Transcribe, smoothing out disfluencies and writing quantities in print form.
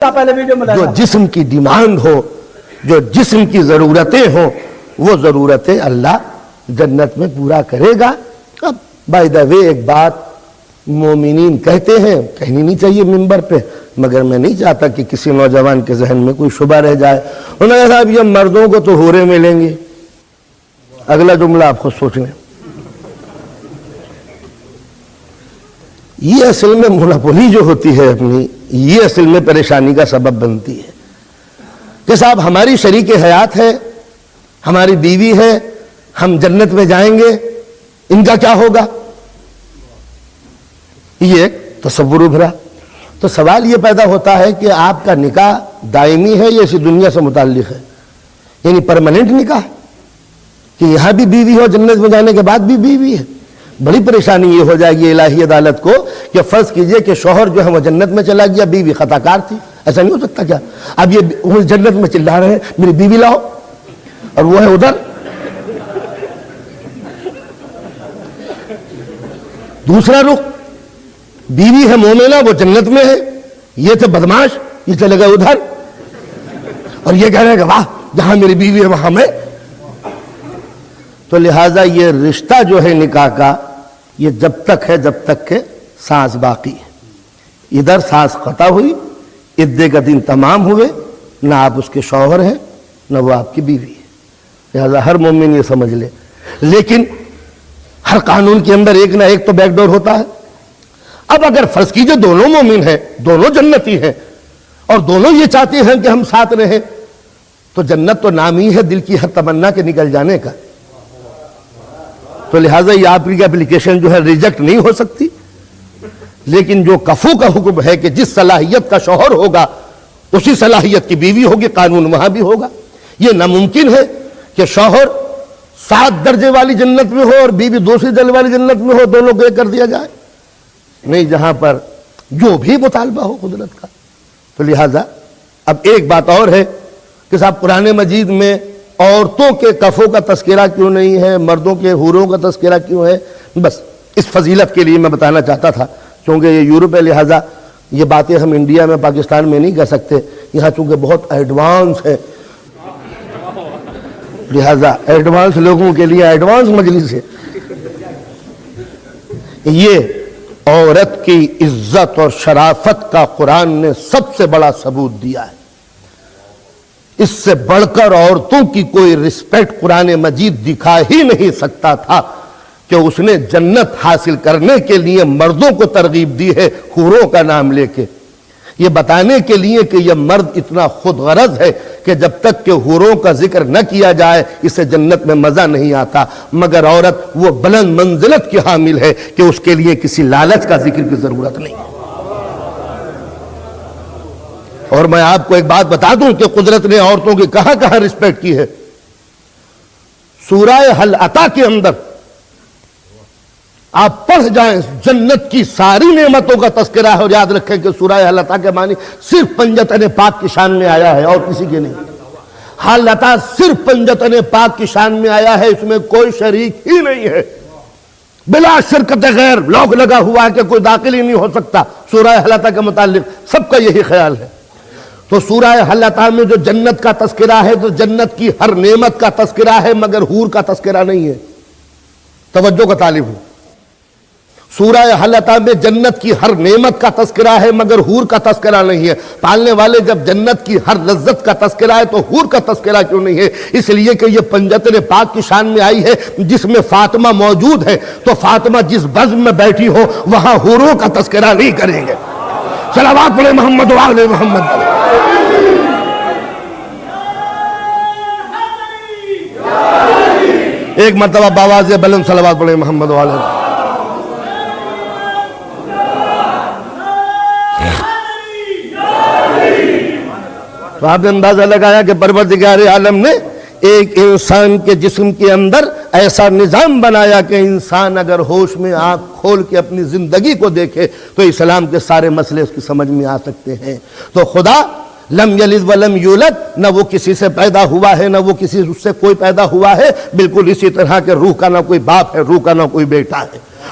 جو جسم کی ڈیمانڈ ہو، جو جسم کی ضرورتیں ہوں، وہ ضرورتیں اللہ جنت میں پورا کرے گا۔ اب بائی دا وے ایک بات مومنین کہتے ہیں، کہنی نہیں چاہیے ممبر پہ، مگر میں نہیں چاہتا کہ کسی نوجوان کے ذہن میں کوئی شبہ رہ جائے۔ انہوں نے کہا یہ مردوں کو تو حوریں ملیں گی۔ اگلا جملہ آپ خود سوچ لیں۔ یہ اصل میں مناپولی جو ہوتی ہے اپنی، یہ اصل میں پریشانی کا سبب بنتی ہے کہ صاحب ہماری شریک حیات ہے، ہماری بیوی ہے، ہم جنت میں جائیں گے، ان کا کیا ہوگا؟ یہ ایک تصور ابھرا۔ تو سوال یہ پیدا ہوتا ہے کہ آپ کا نکاح دائمی ہے یا اسی دنیا سے متعلق ہے؟ یعنی پرماننٹ نکاح کہ یہاں بھی بیوی ہو، جنت میں جانے کے بعد بھی بیوی ہے؟ بڑی پریشانی یہ ہو جائے گی الہی عدالت کو کہ فرض کیجئے کہ شوہر جو ہے وہ جنت میں چلا گیا، بیوی خطا کار تھی۔ ایسا نہیں ہو سکتا کیا؟ اب یہ جنت میں چلا رہے ہیں میری بیوی لاؤ، اور وہ ہے ادھر۔ دوسرا رخ، بیوی ہے مومنہ، وہ جنت میں ہے، یہ تھے بدماش، یہ چلے گئے ادھر، اور یہ کہہ رہے ہیں کہ واہ جہاں میری بیوی ہے وہاں میں۔ تو لہٰذا یہ رشتہ جو ہے نکاح کا، یہ جب تک ہے جب تک کہ سانس باقی ہے۔ ادھر سانس قطع ہوئی، عدے کا دن تمام ہوئے، نہ آپ اس کے شوہر ہیں نہ وہ آپ کی بیوی ہے۔ لہٰذا ہر مومن یہ سمجھ لے۔ لیکن ہر قانون کے اندر ایک نہ ایک تو بیک ڈور ہوتا ہے۔ اب اگر فرض کیجئے دونوں مومن ہیں، دونوں جنتی ہیں، اور دونوں یہ چاہتے ہیں کہ ہم ساتھ رہیں، تو جنت تو نام ہی ہے دل کی ہر تمنا کے نکل جانے کا۔ تو لہٰذا یہ آپ کی اپلیکیشن جو ہے ریجیکٹ نہیں ہو سکتی۔ لیکن جو کفو کا حکم ہے کہ جس صلاحیت کا شوہر ہوگا اسی صلاحیت کی بیوی ہوگی، قانون وہاں بھی ہوگا۔ یہ ناممکن ہے کہ شوہر 7 درجے والی جنت میں ہو اور بیوی دوسری درجے والی جنت میں ہو، دونوں کو ایک کر دیا جائے۔ نہیں، جہاں پر جو بھی مطالبہ ہو قدرت کا۔ تو لہٰذا اب ایک بات اور ہے کہ صاحب قرآن مجید میں عورتوں کے کفوں کا تذکرہ کیوں نہیں ہے، مردوں کے حوروں کا تذکرہ کیوں ہے؟ بس اس فضیلت کے لیے میں بتانا چاہتا تھا، چونکہ یہ یورپ ہے، لہٰذا یہ باتیں ہم انڈیا میں پاکستان میں نہیں کہہ سکتے، یہاں چونکہ بہت ایڈوانس ہے، لہٰذا ایڈوانس لوگوں کے لیے ایڈوانس مجلس ہے۔ یہ عورت کی عزت اور شرافت کا قرآن نے سب سے بڑا ثبوت دیا ہے۔ اس سے بڑھ کر عورتوں کی کوئی رسپیکٹ قرآن مجید دکھا ہی نہیں سکتا تھا کہ اس نے جنت حاصل کرنے کے لیے مردوں کو ترغیب دی ہے حوروں کا نام لے کے، یہ بتانے کے لیے کہ یہ مرد اتنا خود غرض ہے کہ جب تک کہ حوروں کا ذکر نہ کیا جائے اسے جنت میں مزہ نہیں آتا، مگر عورت وہ بلند منزلت کی حامل ہے کہ اس کے لیے کسی لالچ کا ذکر کی ضرورت نہیں ہے۔ اور میں آپ کو ایک بات بتا دوں کہ قدرت نے عورتوں کی کہاں کہاں رسپیکٹ کی ہے۔ سورہ حل عطا کے اندر آپ پڑھ جائیں، جنت کی ساری نعمتوں کا تذکرہ ہے، اور یاد رکھیں کہ سورہ حل عطا کے معنی صرف پنجتن پاک کی شان میں آیا ہے اور کسی کے نہیں۔ حل عطا صرف پنجتن پاک کی شان میں آیا ہے، اس میں کوئی شریک ہی نہیں ہے، بلا شرکت غیر، لوگ لگا ہوا ہے کہ کوئی داخل ہی نہیں ہو سکتا۔ سورہ حل عطا کے متعلق سب کا یہی خیال ہے۔ تو سورہ حل عطا میں جو جنت کا تذکرہ ہے تو جنت کی ہر نعمت کا تذکرہ ہے، مگر حور کا تذکرہ نہیں ہے۔ توجہ کا طالب ہوں، سورہ حل عطا میں جنت کی ہر نعمت کا تذکرہ ہے مگر حور کا تذکرہ نہیں ہے۔ پالنے والے جب جنت کی ہر لذت کا تذکرہ ہے تو حور کا تذکرہ کیوں نہیں ہے؟ اس لیے کہ یہ پنجتن پاک کی شان میں آئی ہے جس میں فاطمہ موجود ہے، تو فاطمہ جس بزم میں بیٹھی ہو وہاں حوروں کا تذکرہ نہیں کریں گے۔ صلوات پڑھیں محمد و آل محمد۔ ایک مرتبہ باواز بلند صلوات پڑھیں محمد و آل محمد۔ تو آپ نے اندازہ لگایا کہ پروردگار عالم نے ایک انسان کے جسم کے اندر ایسا نظام بنایا کہ انسان اگر ہوش میں آنکھ کھول کے اپنی زندگی کو دیکھے تو اسلام کے سارے مسئلے اس کی سمجھ میں آ سکتے ہیں۔ تو خدا لم یلد ولم یولد، نہ وہ کسی سے پیدا ہوا ہے نہ وہ کسی اس سے کوئی پیدا ہوا ہے، بالکل اسی طرح کہ روح کا نہ کوئی باپ ہے، روح کا نہ کوئی بیٹا ہے۔